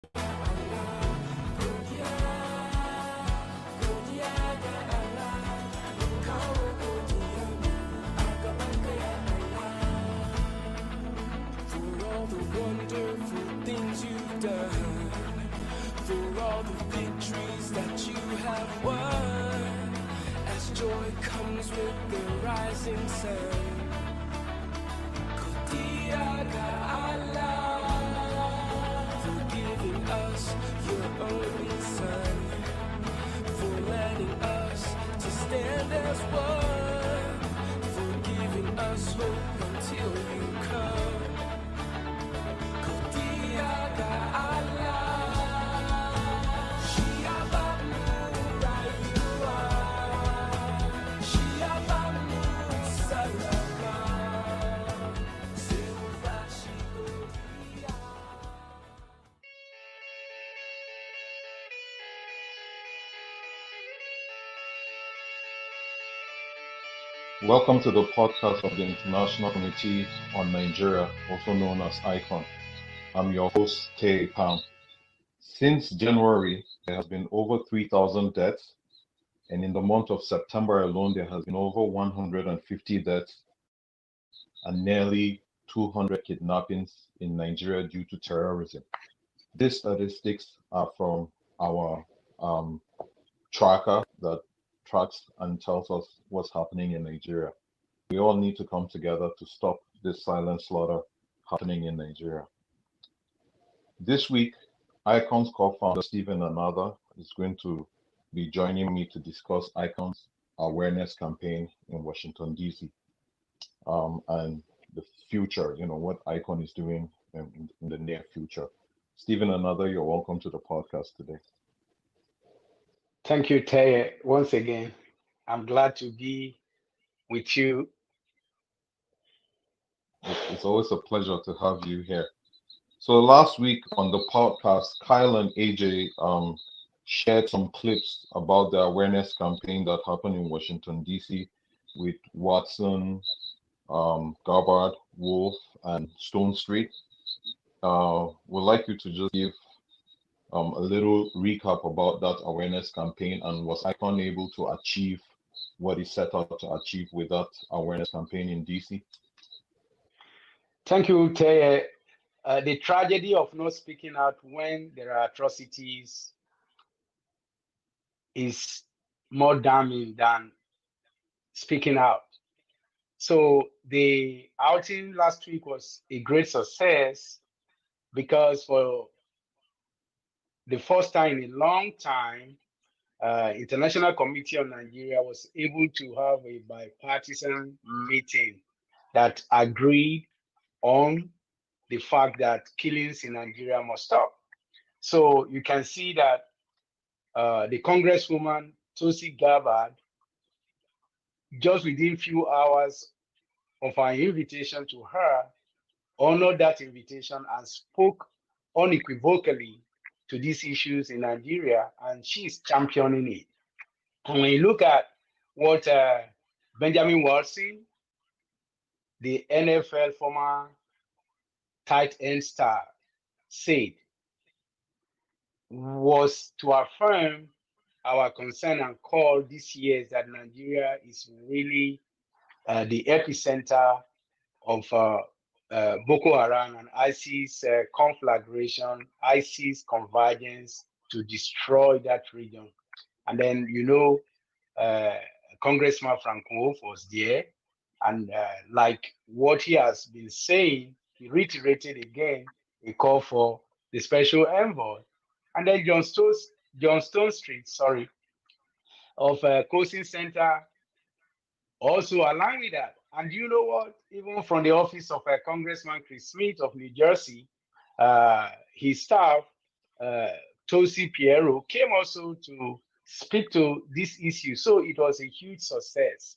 For all the victories that you have won, as joy comes with the rising sun. Kutiaga Allah, for giving us your only son, for letting us to stand as one, for giving us hope until you come. Kutiaga Allah. Welcome to the podcast of the International Committee on Nigeria, also known as ICON. I'm your host, Teyei Pam. Since January, there has been over 3,000 deaths, and in the month of September alone, there has been over 150 deaths and nearly 200 kidnappings in Nigeria due to terrorism. These statistics are from our tracker that tracks and tells us what's happening in Nigeria. We all need to come together to stop this silent slaughter happening in Nigeria. This week, ICON's co-founder Stephen Enada is going to be joining me to discuss ICON's awareness campaign in Washington, D.C. And the future, what ICON is doing in the near future. Stephen Enada, you're welcome to the podcast today. Thank you, Teyei, once again. I'm glad to be with you. It's always a pleasure to have you here. So last week on the podcast, Kyle and AJ shared some clips about the awareness campaign that happened in Washington, D.C. with Watson, Gabbard, Wolf, and Stone Street. We'd like you to just give a little recap about that awareness campaign, and was ICON able to achieve what it set out to achieve with that awareness campaign in DC? Thank you, Teyei. The tragedy of not speaking out when there are atrocities is more damning than speaking out. So the outing last week was a great success because for the first time in a long time, International Committee on Nigeria was able to have a bipartisan meeting that agreed on the fact that killings in Nigeria must stop. So you can see that the Congresswoman, Tulsi Gabbard, just within few hours of our invitation to her, honored that invitation and spoke unequivocally to these issues in Nigeria, and she's championing it. And when you look at what Benjamin Watson, the NFL former tight end star, said, was to affirm our concern and call this year that Nigeria is really the epicenter of Boko Haram and ISIS conflagration, ISIS convergence to destroy that region. And then, Congressman Frank Wolf was there. And like what he has been saying, he reiterated again a call for the special envoy. And then John Stone Street, of Coaching Center also aligned with that. And you know what? Even from the office of Congressman Chris Smith of New Jersey, his staff, Tosi Piero, came also to speak to this issue. So it was a huge success.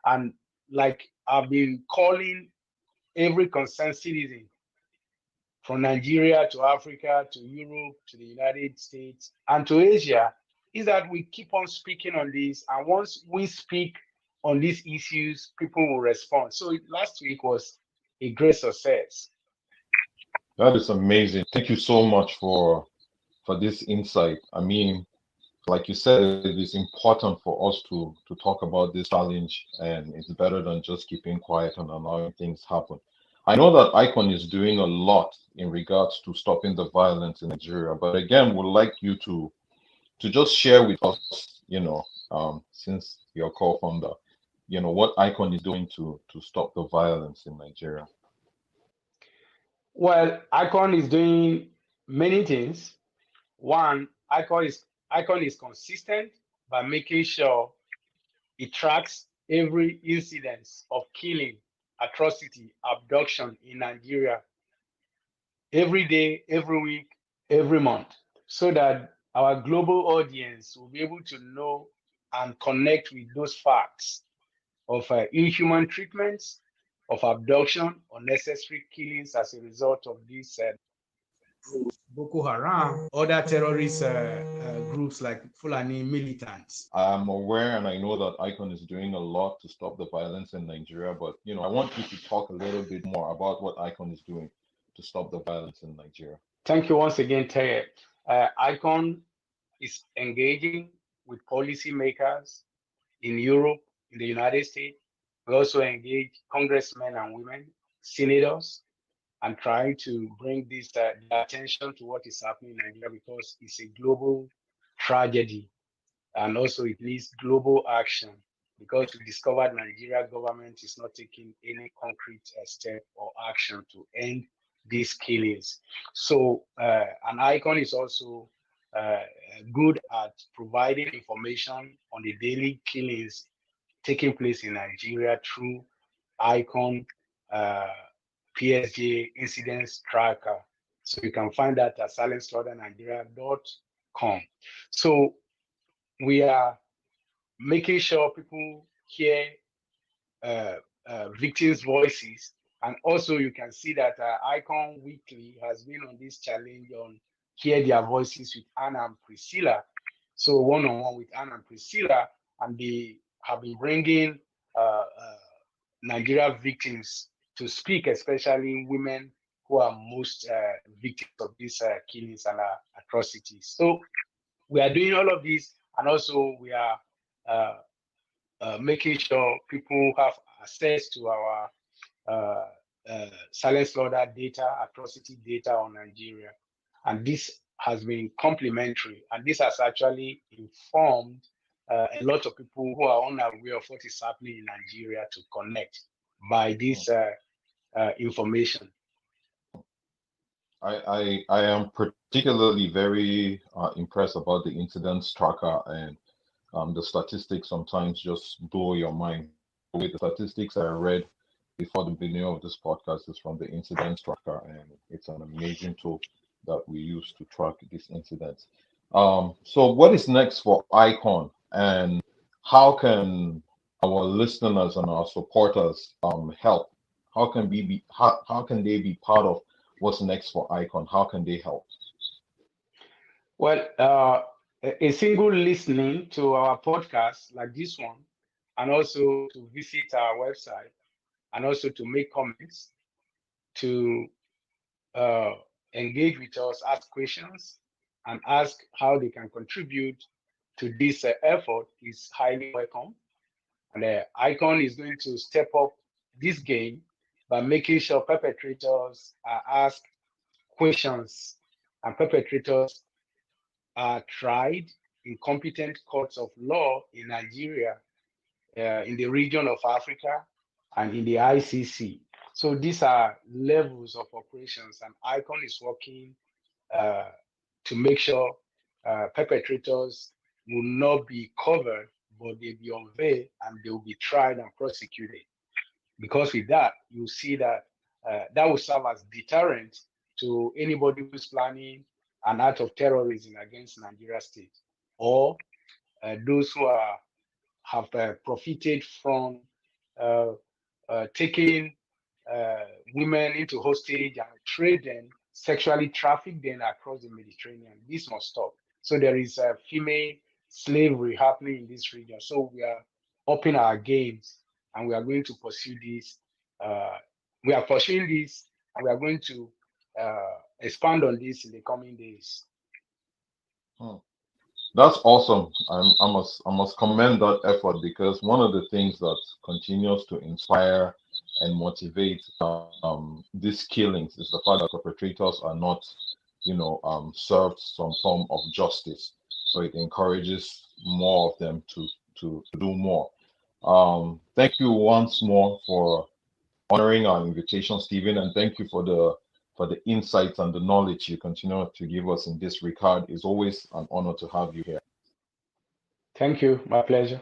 And like I've been calling every concerned citizen from Nigeria to Africa to Europe to the United States and to Asia, is that we keep on speaking on this. And once we speak on these issues, people will respond. So last week was a great success. That is amazing. Thank you so much for for this insight. I mean, like you said, it is important for us to talk about this challenge, and it's better than just keeping quiet and allowing things happen. I know that ICON is doing a lot in regards to stopping the violence in Nigeria, but again, would like you to just share with us, since you're co-founder, what ICON is doing to stop the violence in Nigeria. Well, Icon is doing many things. One, Icon is consistent by making sure it tracks every incidence of killing, atrocity, abduction in Nigeria every day, every week, every month, so that our global audience will be able to know and connect with those facts of inhuman treatments, of abduction, unnecessary killings as a result of these Boko Haram, other terrorist groups like Fulani militants. I'm aware and I know that ICON is doing a lot to stop the violence in Nigeria, but I want you to talk a little bit more about what ICON is doing to stop the violence in Nigeria. Thank you once again, Teyei. ICON is engaging with policymakers in Europe, in the United States. We also engage congressmen and women, senators, and try to bring this their attention to what is happening in Nigeria because it's a global tragedy, and also it needs global action because we discovered Nigeria government is not taking any concrete step or action to end these killings. So an ICON is also good at providing information on the daily killings taking place in Nigeria through ICON uh, PSG incidents tracker. So you can find that at silenceslaughternnigeria.com. So we are making sure people hear victims' voices. And also you can see that ICON Weekly has been on this challenge on Hear Their Voices with Anna and Priscilla. So one-on-one with Anna and Priscilla, and they have been bringing Nigeria victims to speak, especially women who are most victims of these killings and atrocities. So we are doing all of this, and also we are making sure people have access to our silent slaughter data, atrocity data on Nigeria. And this has been complementary, and this has actually informed a lot of people who are unaware of what is happening in Nigeria to connect by this information. I am particularly very impressed about the incidents tracker, and the statistics sometimes just blow your mind. The way the statistics I read before the beginning of this podcast is from the incidents tracker, and it's an amazing tool that we use to track these incidents. So what is next for ICON, and how can our listeners and our supporters help? How can they be part of what's next for ICON? How can they help? Well, a single listening to our podcast like this one, and also to visit our website, and also to make comments, to engage with us, ask questions, and ask how they can contribute to this effort is highly welcome. And ICON is going to step up this game by making sure perpetrators are asked questions, and perpetrators are tried in competent courts of law in Nigeria, in the region of Africa, and in the ICC. So these are levels of operations, and ICON is working to make sure perpetrators will not be covered, but they'll be unveiled and they will be tried and prosecuted. Because with that, you see that that will serve as deterrent to anybody who's planning an act of terrorism against Nigeria state, or those who have profited from taking women into hostage and trade them, sexually traffic them across the Mediterranean. This must stop. So there is female slavery happening in this region. So we are upping our games, and we are going to pursue this. We are pursuing this, and we are going to expand on this in the coming days. Hmm. That's awesome. I must commend that effort because one of the things that continues to inspire and motivate these killings is the fact that perpetrators are not, served some form of justice. So it encourages more of them to do more. Thank you once more for honoring our invitation, Stephen, and thank you for the insights and the knowledge you continue to give us in this regard. It's always an honor to have you here. Thank you. My pleasure.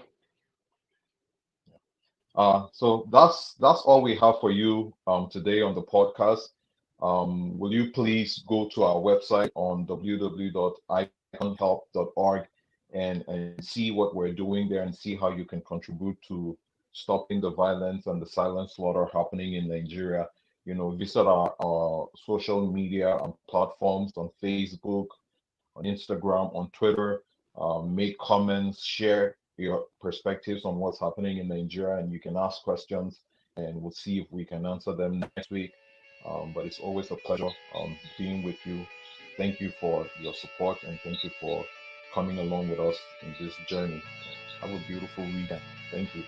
So that's all we have for you today on the podcast. Will you please go to our website on www.iconhelp.org and see what we're doing there and see how you can contribute to stopping the violence and the silent slaughter happening in Nigeria. Visit our social media and platforms on Facebook, on Instagram, on Twitter. Make comments, share your perspectives on what's happening in Nigeria, and you can ask questions, and we'll see if we can answer them next week. But it's always a pleasure being with you. Thank you for your support, and thank you for coming along with us in this journey. Have a beautiful weekend. Thank you.